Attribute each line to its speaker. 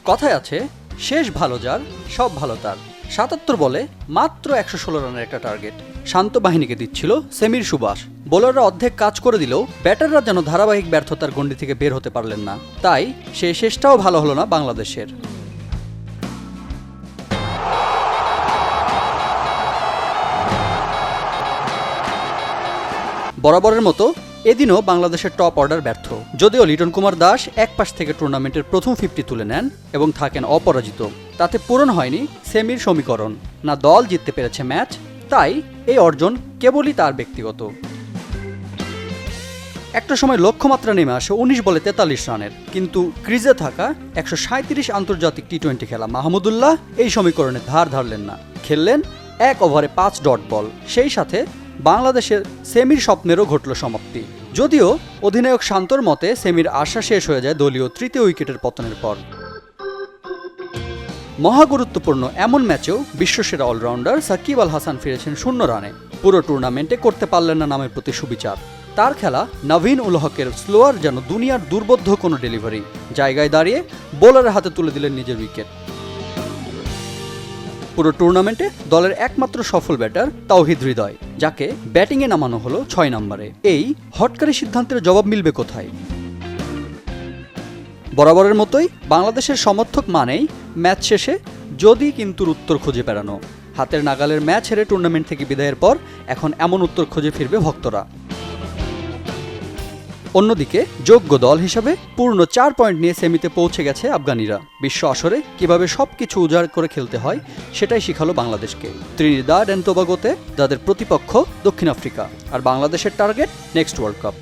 Speaker 1: কথায় আছে, শেষ ভালো যার সব ভালো তার। ৭৭ বলে মাত্র ১১৬ রানের একটা টার্গেট শান্ত বাহিনীকে দিচ্ছিল সেমির সুবাস। বোলাররা অর্ধেক কাজ করে দিলেও ব্যাটাররা যেন ধারাবাহিক ব্যর্থতার গণ্ডি থেকে বের হতে পারলেন না। তাই সেই শেষটাও ভালো হলো না বাংলাদেশের। বরাবরের মতো এদিনও বাংলাদেশের টপ অর্ডার ব্যর্থ। যদিও লিটন কুমার দাস এক পাশ থেকে টুর্নামেন্টের প্রথম 50 তুলে নেন এবং থাকেন অপরাজিত, তাতে পূরণ হয়নি সেমির সমীকরণ। না দল জিততে পেরেছে ম্যাচ, তাই এই অর্জন কেবলই তার ব্যক্তিগত। একটা সময় লক্ষ্যমাত্রা নেমে আসে ১৯ বলে ৪৩ রানের, কিন্তু ক্রিজে থাকা ১৩৭ আন্তর্জাতিক টি-20 খেলা মাহমুদুল্লাহ এই সমীকরণে ধার ধারলেন না। খেললেন ১ ওভারে ৫ ডট বল। সেই সাথে বাংলাদেশের সেমির স্বপ্নেরও ঘটল সমাপ্তি। যদিও অধিনায়ক শান্তর মতে সেমির আশা শেষ হয়ে যায় দলীয় তৃতীয় উইকেটের পতনের পর। মহাগুরুত্বপূর্ণ এমন ম্যাচেও বিশ্বসেরা অলরাউন্ডার সাকিব আল হাসান ফিরেছেন 0 রানে। পুরো টুর্নামেন্টে করতে পারলেন না নামের প্রতি সুবিচার। তার খেলা নভিন উল হকের স্লোয়ার যেন দুনিয়ার দুর্বোধ্য কোনো ডেলিভারি। জায়গায় দাঁড়িয়ে বোলারের হাতে তুলে দিলেন নিজের উইকেট। পুরো টুর্নামেন্টে দলের একমাত্র সফল ব্যাটার তাওহিদ হৃদয়, যাকে ব্যাটিংয়ে নামানো হলো ৬ নম্বরে। এই হটকারী সিদ্ধান্তের জবাব মিলবে কোথায়? বরাবরের মতোই বাংলাদেশের সমর্থক মানেই ম্যাচ শেষে যদি কিন্তুর উত্তর খুঁজে বেড়ানো। হাতের নাগালের ম্যাচ হেরে টুর্নামেন্ট থেকে বিদায়ের পর এখন এমন উত্তর খুঁজে ফিরবে ভক্তরা। অন্যদিকে যোগ্য দল হিসাবে পূর্ণ ৪ পয়েন্ট নিয়ে সেমিতে পৌঁছে গেছে আফগানিরা। বিশ্ব আসরে কিভাবে সবকিছু উজাড় করে খেলতে হয় সেটাই শিখালো বাংলাদেশকে। ত্রিনিদাদ এন্ড টোবাগোতে যাদের প্রতিপক্ষ দক্ষিণ আফ্রিকা, আর বাংলাদেশের টার্গেট নেক্সট ওয়ার্ল্ড কাপ।